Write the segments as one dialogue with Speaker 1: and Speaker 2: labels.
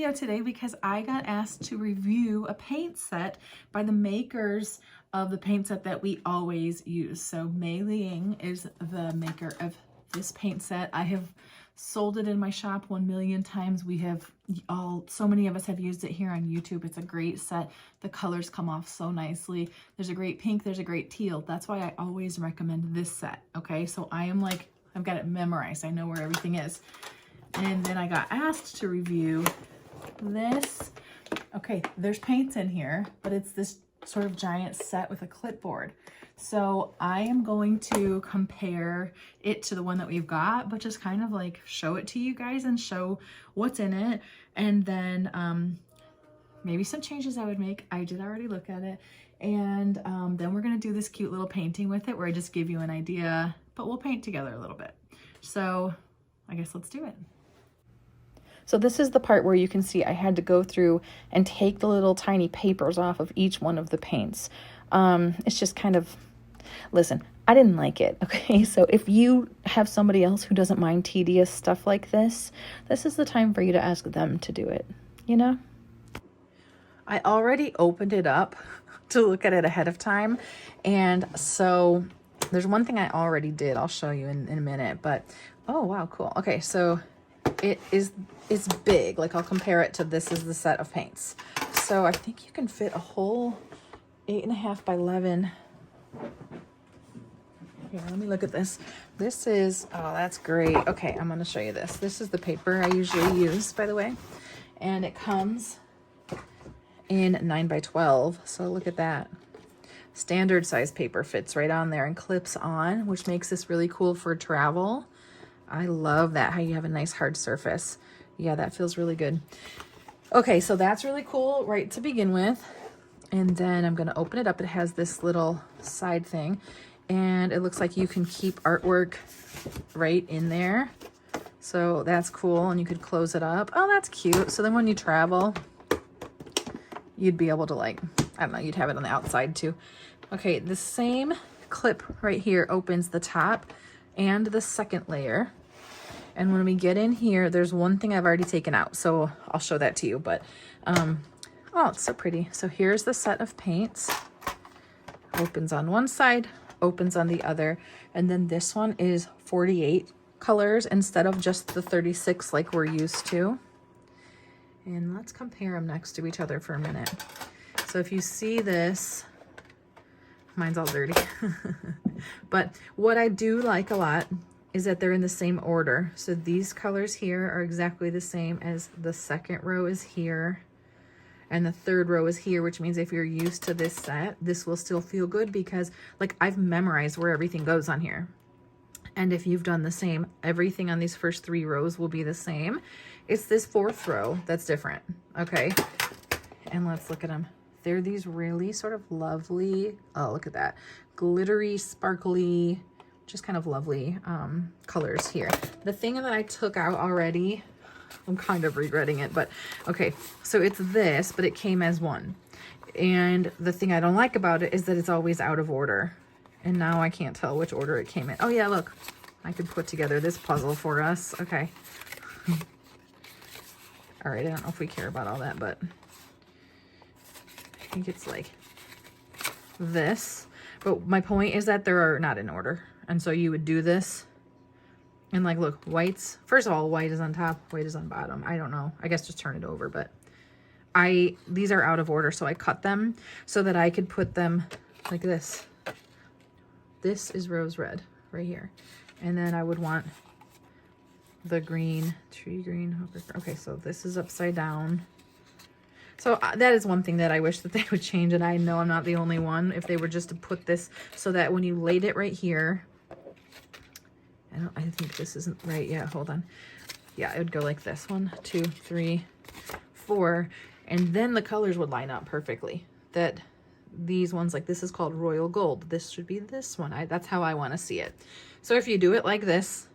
Speaker 1: video today because I got asked to review a paint set by the makers of the paint set that we always use. So MeiLiang is the maker of this paint set. I have sold it in my shop 1 million times. We have so many of us have used it here on YouTube. It's a great set. The colors come off so nicely. There's a great pink, there's a great teal. That's why I always recommend this set. Okay, so I am like, I've got it memorized. I know where everything is. And then I got asked to review this. Okay, there's paints in here, but it's this sort of giant set with a clipboard. So I am going to compare it to the one that we've got, but just kind of like show it to you guys and show what's in it. And then maybe some changes I would make. I did already look at it. And then we're gonna do this cute little painting with it where I just give you an idea, but we'll paint together a little bit. So I guess let's do it. So this is the part where you can see I had to go through and take the little tiny papers off of each one of the paints. It's just kind of, listen, I didn't like it, okay? So if you have somebody else who doesn't mind tedious stuff like this is the time for you to ask them to do it, you know? I already opened it up to look at it ahead of time. And so there's one thing I already did. I'll show you in a minute, but oh, wow, cool. Okay, so it's big. Like I'll compare it to this is the set of paints. So I think you can fit a whole 8.5 by 11. Here, let me look at this. This is, oh, that's great. Okay, I'm going to show you this. This is the paper I usually use, by the way. And it comes in 9 by 12. So look at that. Standard size paper fits right on there and clips on, which makes this really cool for travel. I love that, how you have a nice hard surface. Yeah, that feels really good. Okay, so that's really cool right to begin with. And then I'm going to open it up. It has this little side thing. And it looks like you can keep artwork right in there. So that's cool. And you could close it up. Oh, that's cute. So then when you travel, you'd be able to like, I don't know, you'd have it on the outside too. Okay, the same clip right here opens the top and the second layer. And when we get in here, there's one thing I've already taken out, so I'll show that to you. But oh, it's so pretty. So here's the set of paints. Opens on one side, opens on the other, and then this one is 48 colors instead of just the 36 like we're used to. And let's compare them next to each other for a minute. So if you see this, mine's all dirty. But what I do like a lot is that they're in the same order. So these colors here are exactly the same as the second row is here and the third row is here, which means if you're used to this set, this will still feel good because like I've memorized where everything goes on here. And if you've done the same, everything on these first 3 rows will be the same. It's this 4th row that's different, okay? And let's look at them. They're these really sort of lovely, oh, look at that, glittery, sparkly, just kind of lovely colors here. The thing that I took out already, I'm kind of regretting it, but okay, so it's this, but it came as one. And the thing I don't like about it is that it's always out of order. And now I can't tell which order it came in. Oh yeah, look, I could put together this puzzle for us. Okay. All right, I don't know if we care about all that, but I think it's like this. But my point is that they're not in order. And so you would do this and like, look, whites. First of all, white is on top, white is on bottom. I don't know. I guess just turn it over, but these are out of order. So I cut them so that I could put them like this. This is rose red right here. And then I would want the green, tree green. Okay, so this is upside down. So that is one thing that I wish that they would change, and I know I'm not the only one, if they were just to put this so that when you laid it right here, I think this isn't right yet, hold on. Yeah, it would go like this, 1, 2, 3, 4, and then the colors would line up perfectly. That these ones, like this is called royal gold. This should be this one. That's how I want to see it. So if you do it like this,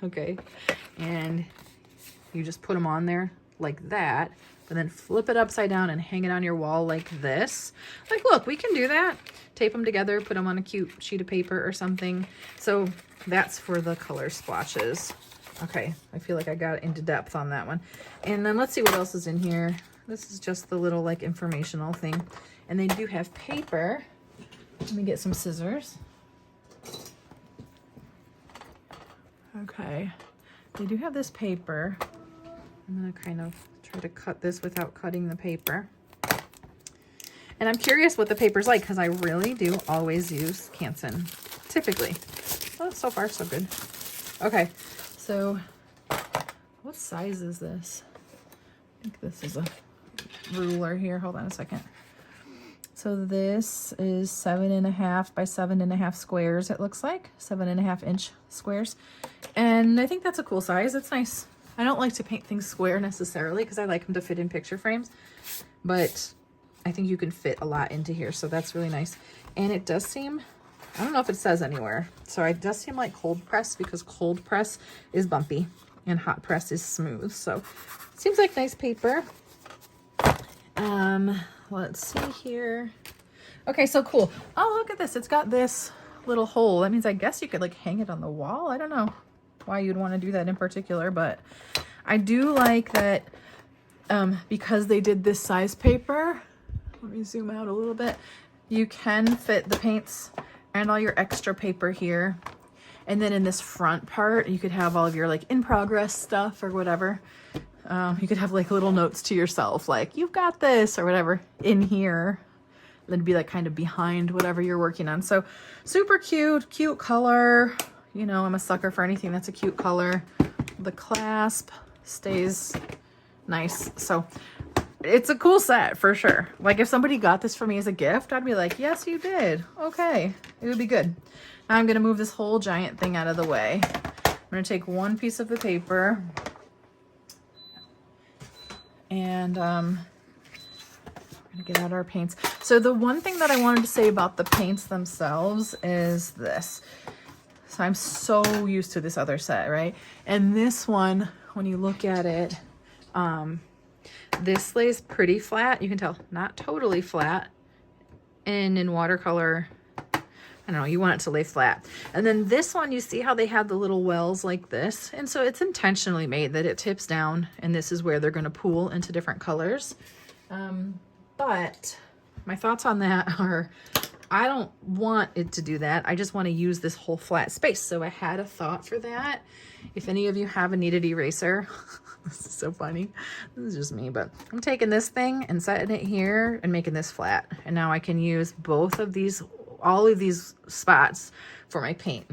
Speaker 1: okay, and you just put them on there like that, and then flip it upside down and hang it on your wall like this. Like, look, we can do that. Tape them together, put them on a cute sheet of paper or something. So that's for the color splotches. Okay, I feel like I got into depth on that one. And then let's see what else is in here. This is just the little like informational thing. And they do have paper. Let me get some scissors. Okay, they do have this paper. I'm gonna kind of try to cut this without cutting the paper. And I'm curious what the paper's like because I really do always use Canson, typically. Oh, so far so good. Okay, so what size is this? I think this is a ruler here. Hold on a second. So this is 7.5 by 7.5 squares, it looks like. 7.5 inch squares. And I think that's a cool size. It's nice. I don't like to paint things square necessarily because I like them to fit in picture frames. But I think you can fit a lot into here. So that's really nice. And it does seem, I don't know if it says anywhere. So it does seem like cold press because cold press is bumpy and hot press is smooth. So it seems like nice paper. Let's see here. Okay, so cool. Oh, look at this. It's got this little hole. That means I guess you could like hang it on the wall. I don't know why you'd want to do that in particular, but I do like that because they did this size paper. Let me zoom out a little bit. You can fit the paints and all your extra paper here. And then in this front part, you could have all of your like in progress stuff or whatever. You could have like little notes to yourself, like you've got this or whatever in here. That'd be like kind of behind whatever you're working on. So super cute, cute color. You know, I'm a sucker for anything that's a cute color. The clasp stays nice. So it's a cool set for sure. Like if somebody got this for me as a gift, I'd be like, yes, you did. Okay, it would be good. Now I'm gonna move this whole giant thing out of the way. I'm gonna take one piece of the paper and I'm gonna get out our paints. So the one thing that I wanted to say about the paints themselves is this. So I'm so used to this other set, right? And this one, when you look at it, this lays pretty flat. You can tell, not totally flat. And in watercolor, I don't know, you want it to lay flat. And then this one, you see how they have the little wells like this? And so it's intentionally made that it tips down and this is where they're gonna pool into different colors. But my thoughts on that are, I don't want it to do that. I just wanna use this whole flat space. So I had a thought for that. If any of you have a kneaded eraser, this is so funny. This is just me, but I'm taking this thing and setting it here and making this flat. And now I can use both of these, all of these spots for my paint.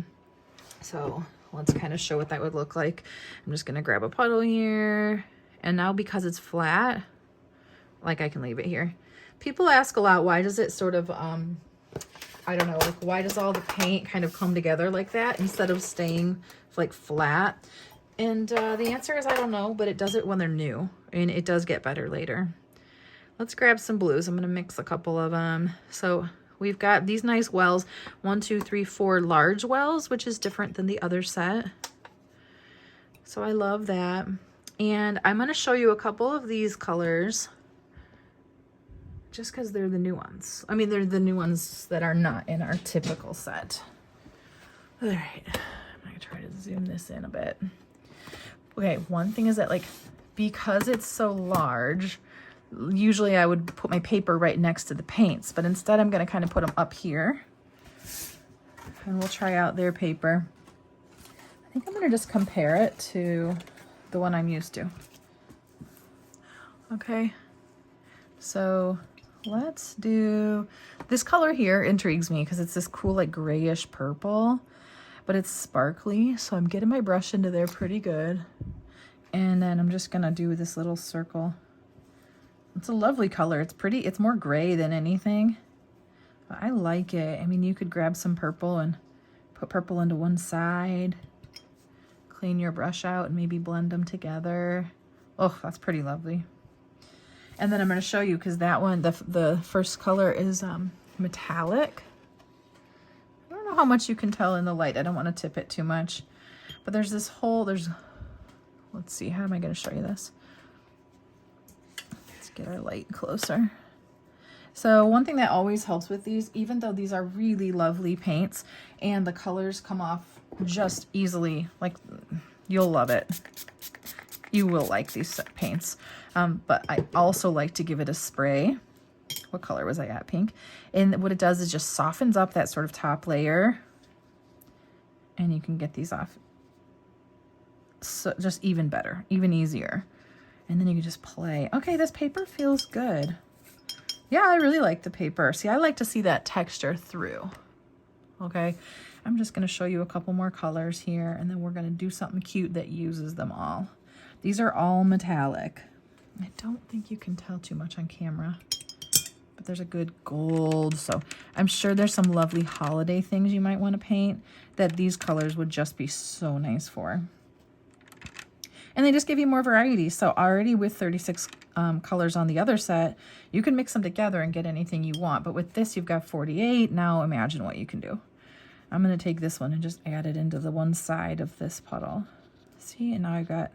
Speaker 1: So let's kind of show what that would look like. I'm just gonna grab a puddle here. And now because it's flat, like I can leave it here. People ask a lot, why does it sort of, I don't know, like why does all the paint kind of come together like that instead of staying like flat? And the answer is I don't know, but it does it when they're new and it does get better later. Let's grab some blues. I'm gonna mix a couple of them. So we've got these nice wells, 1, 2, 3, 4 large wells, which is different than the other set. So I love that. And I'm gonna show you a couple of these colors just because they're the new ones. I mean, they're the new ones that are not in our typical set. All right, I'm gonna try to zoom this in a bit. Okay, one thing is that like, because it's so large, usually I would put my paper right next to the paints, but instead I'm gonna kind of put them up here and we'll try out their paper. I think I'm gonna just compare it to the one I'm used to. Okay, so let's do, this color here intrigues me because it's this cool like grayish purple, but it's sparkly. So I'm getting my brush into there pretty good. And then I'm just gonna do this little circle. It's a lovely color. It's pretty, it's more gray than anything. But I like it. I mean, you could grab some purple and put purple into one side, clean your brush out and maybe blend them together. Oh, that's pretty lovely. And then I'm gonna show you, because that one, the first color is metallic. I don't know how much you can tell in the light. I don't want to tip it too much. But there's this whole, let's see, how am I gonna show you this? Let's get our light closer. So one thing that always helps with these, even though these are really lovely paints and the colors come off just easily, like You'll love it. You will like these paints. But I also like to give it a spray. What color was I at? Pink. And what it does is just softens up that sort of top layer. And you can get these off so just even better, even easier. And then you can just play. Okay, this paper feels good. Yeah, I really like the paper. See, I like to see that texture through. Okay, I'm just going to show you a couple more colors here, and then we're going to do something cute that uses them all. These are all metallic. I don't think you can tell too much on camera, but there's a good gold. So I'm sure there's some lovely holiday things you might want to paint that these colors would just be so nice for. And they just give you more variety. So already with 36 colors on the other set, you can mix them together and get anything you want. But with this, you've got 48. Now imagine what you can do. I'm going to take this one and just add it into the one side of this puddle. See, and now I've got,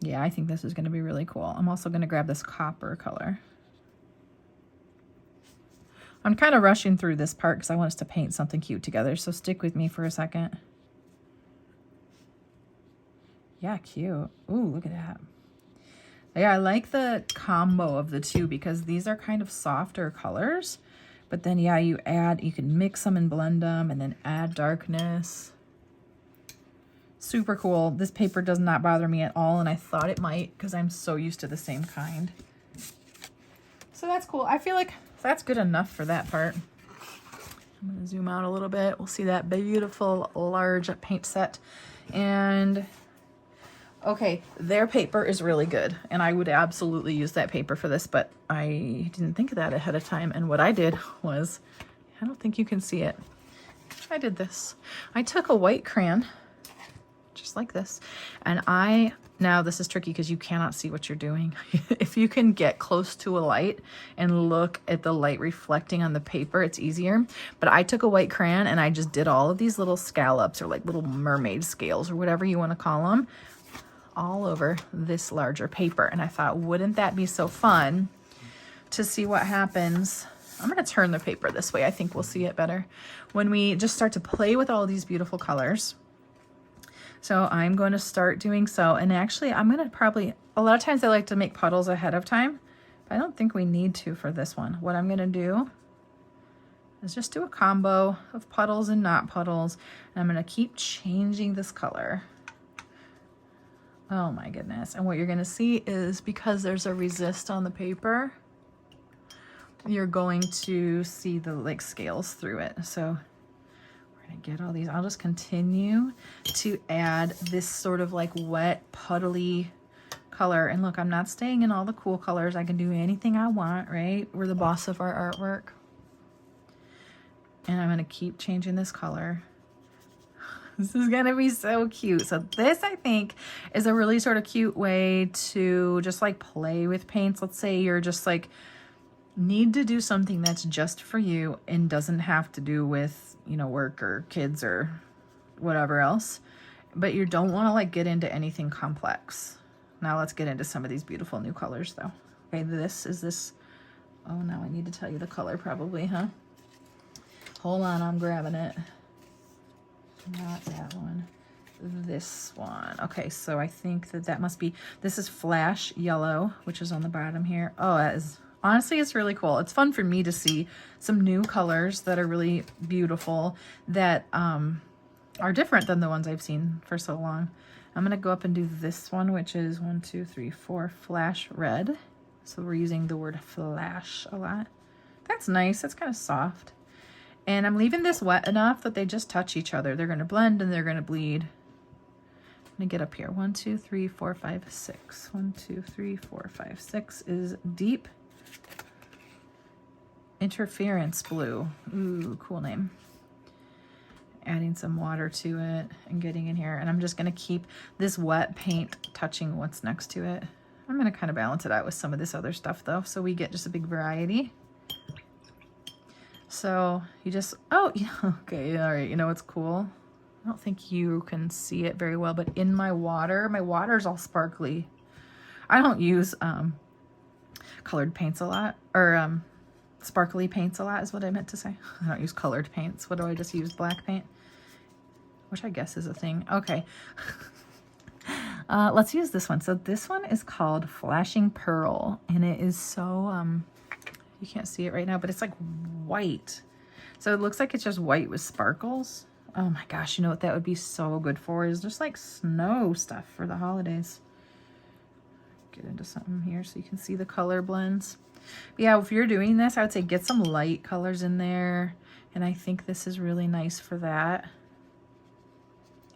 Speaker 1: yeah, I think this is going to be really cool. I'm also going to grab this copper color. I'm kind of rushing through this part because I want us to paint something cute together. So stick with me for a second. Yeah, cute. Ooh, look at that. Yeah, I like the combo of the two because these are kind of softer colors. But then, yeah, you can mix them and blend them and then add darkness. Super cool. This paper does not bother me at all, and I thought it might because I'm so used to the same kind. So that's cool. I feel like that's good enough for that part. I'm going to zoom out a little bit. We'll see that beautiful large paint set. And okay, their paper is really good, and I would absolutely use that paper for this, but I didn't think of that ahead of time. And what I did was, I don't think you can see it. I did this. I took a white crayon, just like this, and now this is tricky because you cannot see what you're doing. If you can get close to a light and look at the light reflecting on the paper, it's easier. But I took a white crayon and I just did all of these little scallops or like little mermaid scales or whatever you want to call them, all over this larger paper. And I thought, wouldn't that be so fun to see what happens? I'm going to turn the paper this way. I think we'll see it better when we just start to play with all these beautiful colors. So I'm going to start doing so. And actually, I'm going to probably, a lot of times I like to make puddles ahead of time, but I don't think we need to for this one. What I'm going to do is just do a combo of puddles and not puddles. And I'm going to keep changing this color. Oh my goodness. And what you're going to see is because there's a resist on the paper, you're going to see the like scales through it. So we're going to get all these. I'll just continue to add this sort of like wet puddly color. And look, I'm not staying in all the cool colors. I can do anything I want, right? We're the boss of our artwork. And I'm going to keep changing this color. This is going to be so cute. So this, I think, is a really sort of cute way to just like play with paints. Let's say you're just like need to do something that's just for you and doesn't have to do with, you know, work or kids or whatever else. But you don't want to like get into anything complex. Now let's get into some of these beautiful new colors though. Okay, this. Oh, now I need to tell you the color probably, huh? Hold on, I'm grabbing it. Not that one, this one. Okay, so I think that must be, this is Flash Yellow, which is on the bottom here. Oh, that is, honestly, it's really cool. It's fun for me to see some new colors that are really beautiful that are different than the ones I've seen for so long. I'm gonna go up and do this one, which is 1, 2, 3, 4, Flash Red. So we're using the word flash a lot. That's nice, that's kind of soft. And I'm leaving this wet enough that they just touch each other. They're going to blend and they're going to bleed. I'm going to get up here. 1, 2, 3, 4, 5, 6. 1, 2, 3, 4, 5, 6 is Deep Interference Blue. Ooh, cool name. Adding some water to it and getting in here. And I'm just going to keep this wet paint touching what's next to it. I'm going to kind of balance it out with some of this other stuff though, so we get just a big variety. So you just, oh, yeah, okay, all right, you know what's cool? I don't think you can see it very well, but in my water's all sparkly. I don't use colored paints a lot, or sparkly paints a lot is what I meant to say. I don't use colored paints. What do I just use? Black paint? which I guess is a thing. Okay. Let's use this one. So this one is called Flashing Pearl, and it is so, you can't see it right now, but it's like white. So it looks like it's just white with sparkles. Oh my gosh, you know what that would be so good for is just like snow stuff for the holidays. Get into something here so you can see the color blends. But yeah, if you're doing this, I would say get some light colors in there. And I think this is really nice for that.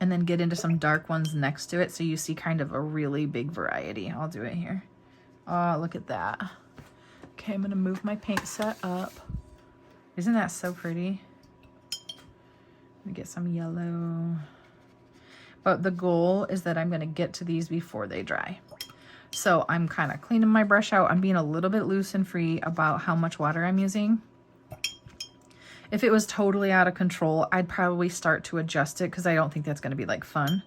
Speaker 1: And then get into some dark ones next to it so you see kind of a really big variety. I'll do it here. Oh, look at that. Okay, I'm gonna move my paint set up. Isn't that so pretty? Let me get some yellow. But the goal is that I'm gonna get to these before they dry. So I'm kind of cleaning my brush out. I'm being a little bit loose and free about how much water I'm using. If it was totally out of control, I'd probably start to adjust it because I don't think that's gonna be like fun.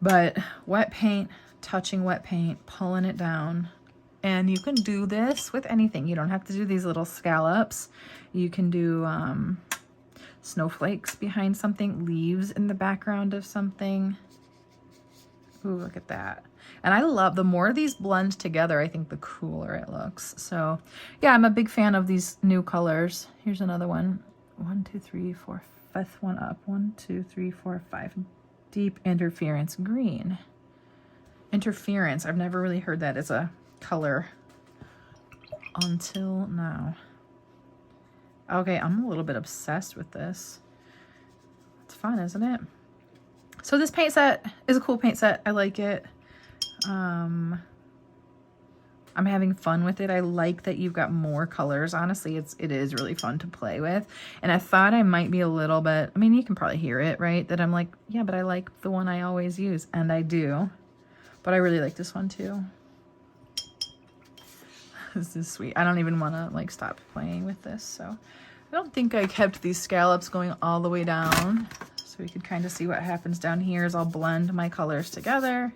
Speaker 1: But wet paint, touching wet paint, pulling it down. And you can do this with anything. You don't have to do these little scallops. You can do snowflakes behind something, leaves in the background of something. Ooh, look at that. And I love, the more these blend together, I think the cooler it looks. So yeah, I'm a big fan of these new colors. Here's another one. 1, 2, 3, 4, fifth one up. 1, 2, 3, 4, 5. Deep interference green. Interference, I've never really heard that as a color until now. Okay, I'm a little bit obsessed with this. It's fun, isn't it? So this paint set is a cool paint set. I like it. I'm having fun with it. I like that you've got more colors. Honestly, it is really fun to play with. And I thought I might be a little bit, I mean, you can probably hear it, right? That I'm like, yeah, but I like the one I always use. And I do. But I really like this one too. This is sweet. I don't even want to like stop playing with this. So I don't think I kept these scallops going all the way down. So we could kind of see what happens down here as I'll blend my colors together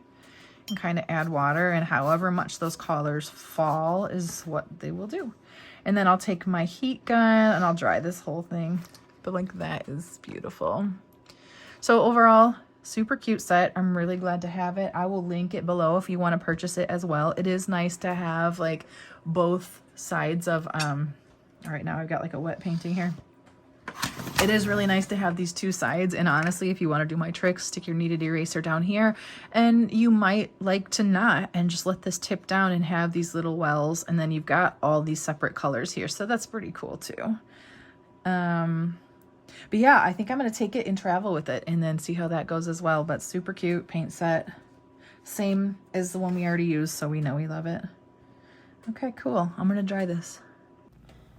Speaker 1: and kind of add water, and however much those colors fall is what they will do. And then I'll take my heat gun and I'll dry this whole thing. But like, that is beautiful. So overall, super cute set. I'm really glad to have it. I will link it below if you want to purchase it as well. It is nice to have like both sides of, all right, now I've got like a wet painting here. It is really nice to have these two sides, and honestly, if you want to do my tricks, stick your kneaded eraser down here, and you might like to not and just let this tip down and have these little wells, and then you've got all these separate colors here, so that's pretty cool too. But yeah, I think I'm going to take it and travel with it and then see how that goes as well. But super cute paint set, same as the one we already used, so we know we love it. Okay, cool. I'm going to dry this.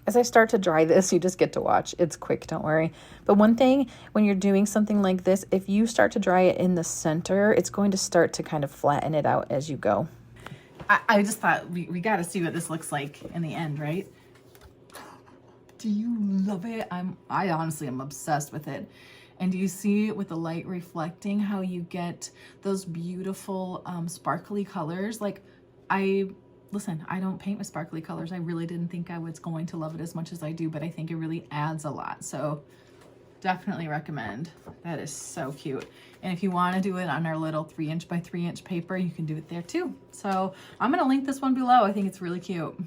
Speaker 1: As I start to dry this, you just get to watch. It's quick, don't worry. But one thing, when you're doing something like this, if you start to dry it in the center, it's going to start to kind of flatten it out as you go. I just thought we got to see what this looks like in the end, right? Do you love it? I honestly am obsessed with it. And do you see with the light reflecting how you get those beautiful sparkly colors? Like, listen, I don't paint with sparkly colors. I really didn't think I was going to love it as much as I do, but I think it really adds a lot. So definitely recommend. That is so cute. And if you want to do it on our little 3" by 3" paper, you can do it there too. So I'm going to link this one below. I think it's really cute.